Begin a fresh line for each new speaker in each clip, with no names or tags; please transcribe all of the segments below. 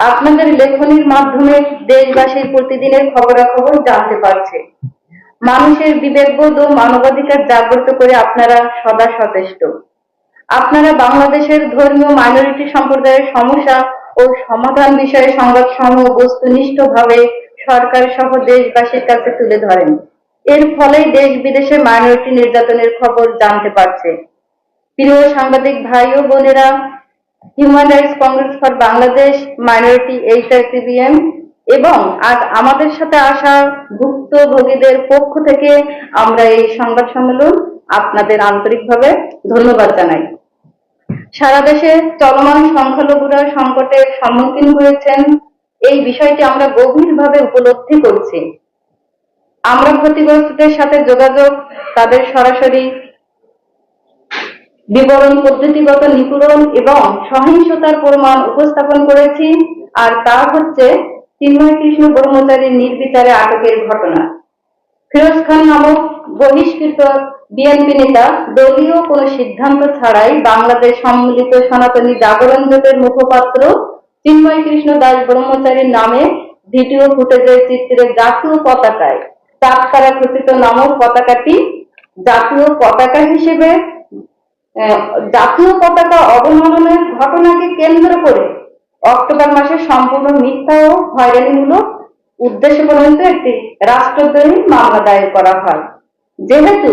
আপনাদের লেখনীর মাধ্যমে দেশবাসীর প্রতিদিনের খবরাখবর জানতে পারছে। মানুষের বিবেকবোধ ও মানবাধিকার জাগ্রত করে আপনারা সদা সচেষ্ট। আপনারা বাংলাদেশের ধর্মীয় মাইনরিটি সম্প্রদায়ের সমস্যা ও সমাধান বিষয়ে সংবাদসমূহ বস্তুনিষ্ঠভাবে সরকার সহ দেশবাসীর কাছে তুলে ধরেন। এর ফলেই দেশ বিদেশে মাইনরিটি নির্যাতনের খবর জানতে পারছে। প্রিয় সাংবাদিক ভাই ও বোনেরা, human rights Congress for Bangladesh, minority HRCBM এবং আজ আমাদের সাথে আসা ভুক্তভোগীদের পক্ষ থেকে আমরা এই সংবাদ সম্মেলন আপনাদের আন্তরিকভাবে ধন্যবাদ জানাই। সারা দেশে চলমান সংখ্যালঘুরা সংকটের সম্মুখীন হয়েছেন, এই বিষয়টি আমরা গভীরভাবে উপলব্ধি করছি। আমরা ক্ষতিগ্রস্তদের সাথে যোগাযোগ, তাদের সরাসরি বিবরণ, পদ্ধতিগত নিপীড়ন এবং সহিংসতার প্রমাণ উপস্থাপন করেছি। আর তা হচ্ছে চিন্ময় কৃষ্ণ ব্রহ্মচারীর নির্বিচারে আটকের ঘটনা। ফিরোজ খান নামক বহিষ্কৃত বিএনপি নেতা দলীয় কোনো সিদ্ধান্ত ছাড়াই বাংলাদেশ সম্মিলিত সনাতনী জাগরণ জোটের মুখপাত্র চিন্ময় কৃষ্ণ দাস ব্রহ্মচারীর নামে ভিডিও ফুটেজের চিত্রে জাতীয় পতাকায় চাঁদতারা খচিত নামক পতাকাটি জাতীয় পতাকা হিসেবে জাতীয় পতাকা অবমাননার ঘটনাকে কেন্দ্র করে অক্টোবর মাসে সম্পূর্ণ মিথ্যা ও হয়রানিমূলক উদ্দেশ্য প্রণীত একটি রাষ্ট্রদ্রোহী মামলা দায়ের করা হয়। যেহেতু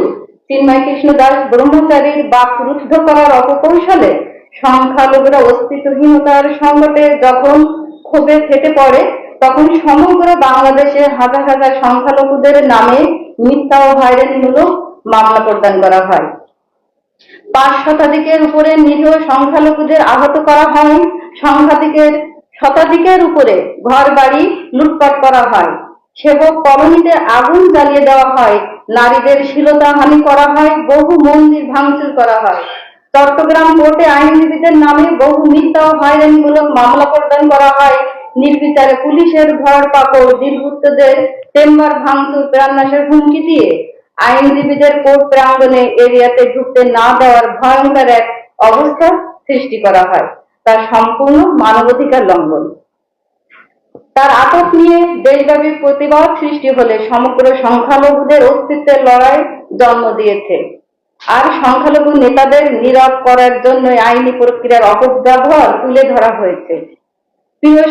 চিন্ময় কৃষ্ণ দাস ব্রহ্মচারীর বাক রুদ্ধ করার অপকৌশলে সংখ্যালঘুরা অস্তিত্বহীনতার সংকটে যখন ক্ষোভে ফেটে পড়ে, তখন সমগ্র বাংলাদেশে হাজার হাজার সংখ্যালঘুদের নামে মিথ্যা ও হয়রানিমূলক মামলা প্রদান করা হয়। 5 শতাধিকের উপরে নিরীহ সংখ্যালঘুদের আহত করা হয়, শতাধিকের উপরে ঘর বাড়ি লুটপাট করা হয়, সেবক কলোনিতে আগুন জ্বালিয়ে দেওয়া হয়, নারীদের শ্লীলতাহানি করা হয়, বহু মন্দির ভাঙচুর করা হয়। চট্টগ্রাম কোর্টে আইনজীবীদের নামে বহু মিথ্যা ও হয়রানিমূলক মামলা প্রদান করা হয়। নির্বিচারে পুলিশের ধরপাকড়, দুর্বৃত্তদের চেম্বার ভাঙচুর, প্রাণনাশের হুমকি দিয়ে আইনজীবীদের কোর্ট প্রাঙ্গণে এরিয়াতে ঢুকতে না দেওয়ার ভয়ঙ্কর এক অবস্থা সৃষ্টি করা হয়। তার সম্পূর্ণ মানবাধিকার লঙ্ঘন। তার আটক নিয়ে দেশব্যাপী প্রতিবাদ সৃষ্টি হলে সমগ্র সংখ্যালঘুদের অস্তিত্বের লড়াই জন্ম দিয়েছে। আর সংখ্যালঘু নেতাদের নীরব করার জন্য আইনি প্রক্রিয়ার অপব্যবহার তুলে ধরা হয়েছে। প্রিয়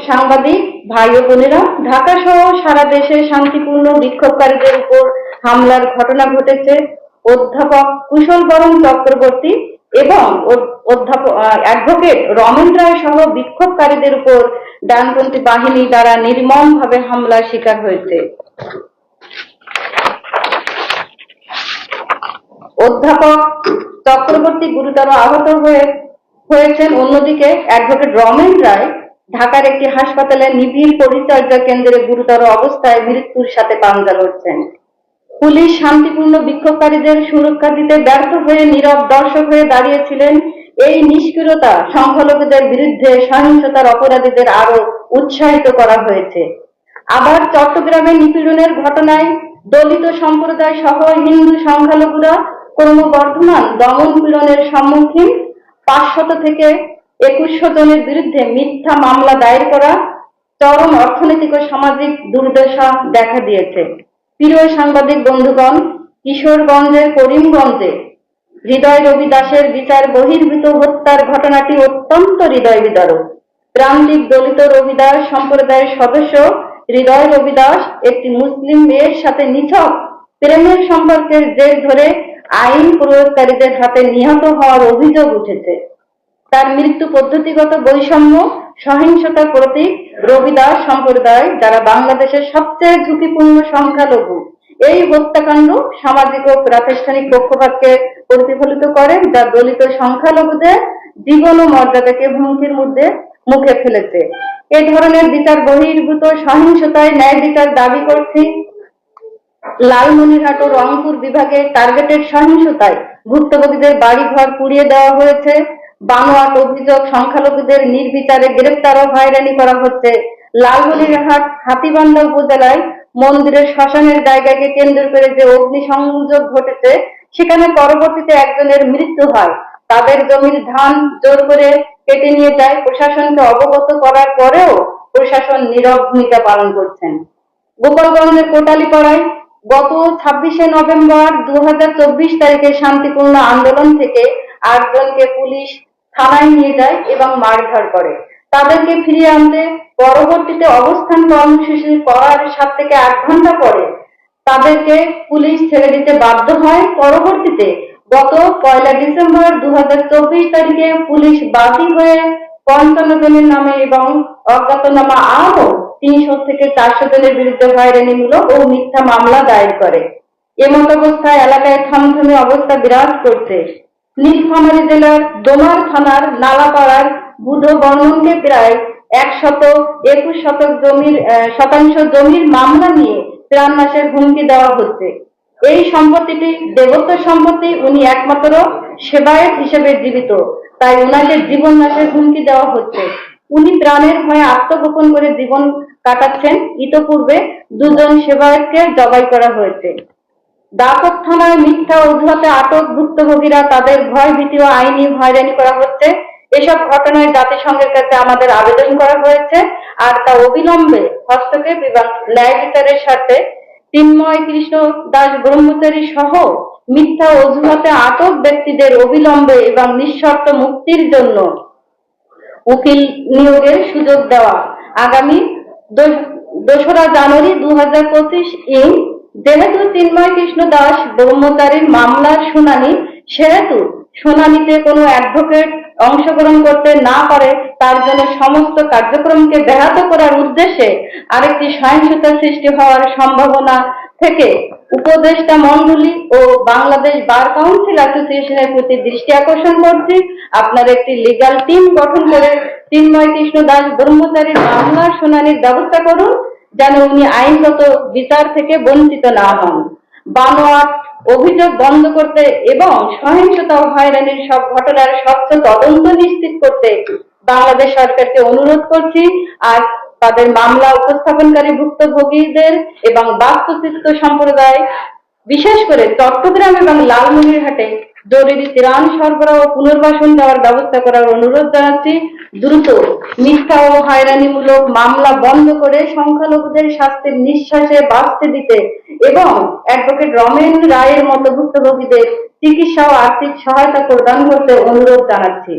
সাংবাদিক ভাই ও বোনেরা, ঢাকা সহ সারা দেশে শান্তিপূর্ণ বিক্ষোভকারীদের উপর হামলার ঘটনা ঘটেছে। অধ্যাপক কুশল বরণ চক্রবর্তী এবং অ্যাডভোকেট রমেন রায় সহ বিক্ষোভকারীদের উপর ডানপন্থী বাহিনী দ্বারা নির্মমভাবে হামলার শিকার হয়েছে। অধ্যাপক চক্রবর্তী গুরুতর আহত হয়েছেন। অন্যদিকে অ্যাডভোকেট রমেন রায় ঢাকার একটি হাসপাতালে নিবিড় পরিচর্যা কেন্দ্রে গুরুতর অবস্থায় মৃত্যুর সাথে পাঞ্জা লড়ছেন। পুলিশ শান্তিপূর্ণ বিক্ষোভকারীদের সুরক্ষা দিতে ব্যর্থ হয়ে নীরব দর্শক হয়ে দাঁড়িয়েছিলেন। এই নিষ্ক্রিয়তা সংখ্যালঘুদের বিরুদ্ধে সহিংসতার অপরাধীদের আরো উৎসাহিত করা হয়েছে। আবার চট্টগ্রামে নিপীড়নের ঘটনায় দলিত সম্প্রদায় সহ হিন্দু সংখ্যালঘুরা ক্রমবর্ধমান দমন পীড়নের সম্মুখীন। 500 থেকে 2100 জনের বিরুদ্ধে মিথ্যা মামলা দায়ের করা চরম অর্থনৈতিক ও সামাজিক দুর্দশা দেখা দিয়েছে। প্রিয় সাংবাদিক বন্ধুগণ, কিশোরগঞ্জের করিমগঞ্জে হৃদয় রবি দাসের বিচার বহির্ভূত হত্যার ঘটনাটি অত্যন্ত হৃদয় বিদারক। প্রান্তিক দলিত রবি দাস সম্প্রদায়ের সদস্য হৃদয় রবি দাস একটি মুসলিম মেয়ের সাথে নিছক প্রেমের সম্পর্কের জের ধরে আইন প্রয়োগকারীদের হাতে নিহত হওয়ার অভিযোগ উঠেছে। তার মৃত্যু পদ্ধতিগত বৈষম্য, সহিংসতার প্রতীক। রবি দাস সম্প্রদায়, যারা বাংলাদেশের সবচেয়ে ঝুঁকিপূর্ণ সংখ্যালঘু, এই হত্যাকাণ্ড সামাজিক ও প্রাতিষ্ঠানিক পক্ষপাতকে প্রতিফলিত করে, যা দলিত সংখ্যালঘুদের জীবন ও মর্যাদাকে হুমকির মুখে ফেলেছে। এ ধরনের বিচার বহির্ভূত সহিংসতায় ন্যায় বিচার দাবি করছি। লালমনিরহাট ও রংপুর বিভাগে টার্গেটেড সহিংসতায় ভুক্তভোগীদের বাড়িঘর পুড়িয়ে দেওয়া হয়েছে। বানোয়াট অভিযোগ, সংখ্যালঘুদের নির্বিচারে গ্রেপ্তার ও হয়রানি করা হচ্ছে। লালমনিরহাট হাতীবান্ধা উপজেলায় মন্দিরের শ্মশানের জায়গাকে কেন্দ্র করে যে অগ্নিসংযোগ ঘটেছে, সেখানে পরবর্তীতে একজনের মৃত্যু হয়। তাদের জমির ধান জোর করে কেটে নিয়ে যায়। প্রশাসনকে অবগত করার পরেও প্রশাসন নীরব ভূমিকা পালন করছেন। গোপালগঞ্জের কোটালীপাড়ায় গত 26শে নভেম্বর 2024 তারিখে শান্তিপূর্ণ আন্দোলন থেকে 8 জনকে পুলিশ থানায় নিয়ে যায় এবং মারধর করে। তাদেরকে ফিরিয়ে আনতে পরবর্তীতে অবস্থান কর্মসূচি করার 7 থেকে 8 ঘন্টা পরে তাদেরকে পুলিশ ছেড়ে দিতে বাধ্য হয়। পরবর্তীতে গত 1 ডিসেম্বর 2024 তারিখে পুলিশ বাদী হয়ে 55 জনের নামে এবং অজ্ঞাতনামা আরো 300 থেকে 400 জনের বিরুদ্ধে হয়রানিমূলক ও মিথ্যা মামলা দায়ের করে। এমত অবস্থায় এলাকায় থমথমে অবস্থা বিরাজ করছে। নীলফামারী জেলার ডোমার থানার নালাপাড়ার বুধো বর্মনকে প্রায় 121 জমির মামলা নিয়ে প্রাণনাশের হুমকি দেওয়া হচ্ছে। এই সম্পত্তিটি দেবত্ব সম্পত্তি, উনি একমাত্র সেবায়েত হিসেবে জীবিত, তাই ওনাকে জীবন নাশের হুমকি দেওয়া হচ্ছে। উনি প্রাণের ভয়ে আত্মগোপন করে জীবন কাটাচ্ছেন। ইতপূর্বে 2 জন সেবায়েতকে জবাই করা হয়েছে। দাপট থানায় মিথ্যা অজুহাতে আটক ভুক্তভোগীরা, তাদের ভয় ভীতি ও আইনি হয়রানি করা হচ্ছে। এসব ঘটনায় জাতিসংঘের কাছে আমাদের আবেদন করা হয়েছে, আর তা অবিলম্বে হস্তক্ষেপ এবং ন্যায় বিচারের স্বার্থে চিন্ময় কৃষ্ণ দাস ব্রহ্মচারী সহ মিথ্যা অজুহাতে আটক ব্যক্তিদের অবিলম্বে এবং নিঃশর্ত মুক্তির জন্য উকিল নিয়োগের সুযোগ দেওয়া। আগামী 2রা জানুয়ারি 2025 যেহেতু চিন্ময় কৃষ্ণ দাস ব্রহ্মচারীর মামলার শুনানি, সেহেতু শুনানিতে কোনো অ্যাডভোকেট অংশগ্রহণ করতে না পারে, তার জন্য সমস্ত কার্যক্রমকে ব্যাহত করার উদ্দেশ্যে আরেকটি সহিংসতা সৃষ্টি হওয়ার সম্ভাবনা থেকে উপদেষ্টা মণ্ডলী ও বাংলাদেশ বার কাউন্সিল অ্যাসোসিয়েশনের প্রতি দৃষ্টি আকর্ষণ করছি। আপনার একটি লিগ্যাল টিম গঠন করে চিন্ময় কৃষ্ণ দাস ব্রহ্মচারীর মামলার শুনানির ব্যবস্থা করুন, যেন উনি আইনগত বিচার থেকে বঞ্চিত না হন। বানোয়াট অভিযোগ বন্ধ করতে এবং সহিংসতা ও হয়রানির সব ঘটনার স্বচ্ছ তদন্ত নিশ্চিত করতে বাংলাদেশ সরকারকে অনুরোধ করছি। আর তাদের মামলা উপস্থাপনকারী ভুক্তভোগীদের এবং বাস্তুচিত্ত সম্প্রদায়, বিশেষ করে চট্টগ্রাম এবং লালমনিরহাটে জরুরি ত্রাণ সরবরাহ ও পুনর্বাসন দেওয়ার ব্যবস্থা করার অনুরোধ জানাচ্ছি। দ্রুত মিথ্যা ও হয়রানিমূলক মামলা বন্ধ করে সংখ্যালঘুদের স্বাস্থ্যের নিঃশ্বাসে বাঁচতে দিতে এবং অ্যাডভোকেট রমেন রায়ের মতো ভুক্তভোগীদের চিকিৎসা ও আর্থিক সহায়তা প্রদান করতে অনুরোধ জানাচ্ছি।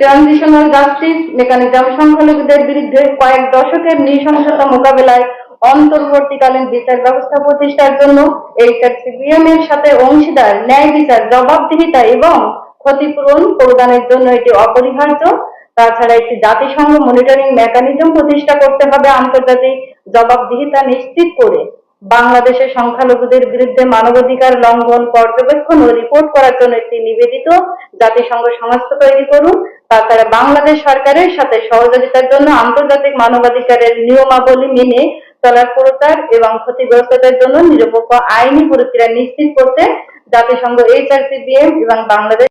ট্রানজিশনাল জাস্টিস মেকানিজম সংখ্যালঘুদের বিরুদ্ধে কয়েক দশকের নৃশংসতা মোকাবেলায় অন্তর্বর্তীকালীন বিচার ব্যবস্থা প্রতিষ্ঠার জন্য HRCBM এর সাথে অংশীদার, ন্যায় বিচার, জবাবদিহিতা এবং ক্ষতিপূরণ প্রদানের জন্য এটি অপরিহার্য। তাছাড়া একটি জাতিসংঘ মনিটরিং মেকানিজম প্রতিষ্ঠা করতে হবে, আন্তর্জাতিক জবাবদিহিতা নিশ্চিত করে বাংলাদেশের সংখ্যালঘুদের বিরুদ্ধে মানবাধিকার লঙ্ঘন পর্যবেক্ষণ ও রিপোর্ট করার জন্য একটি নিবেদিত জাতিসংঘ সংস্থা তৈরি করুন। তাছাড়া বাংলাদেশ সরকারের সাথে সহযোগিতার জন্য আন্তর্জাতিক মানবাধিকারের নিয়মাবলী মেনে চলার প্রচার এবং ক্ষতিগ্রস্তদের জন্য নিরপেক্ষ আইনি প্রক্রিয়া নিশ্চিত করতে জাতিসংঘ HRCBM এবং বাংলাদেশ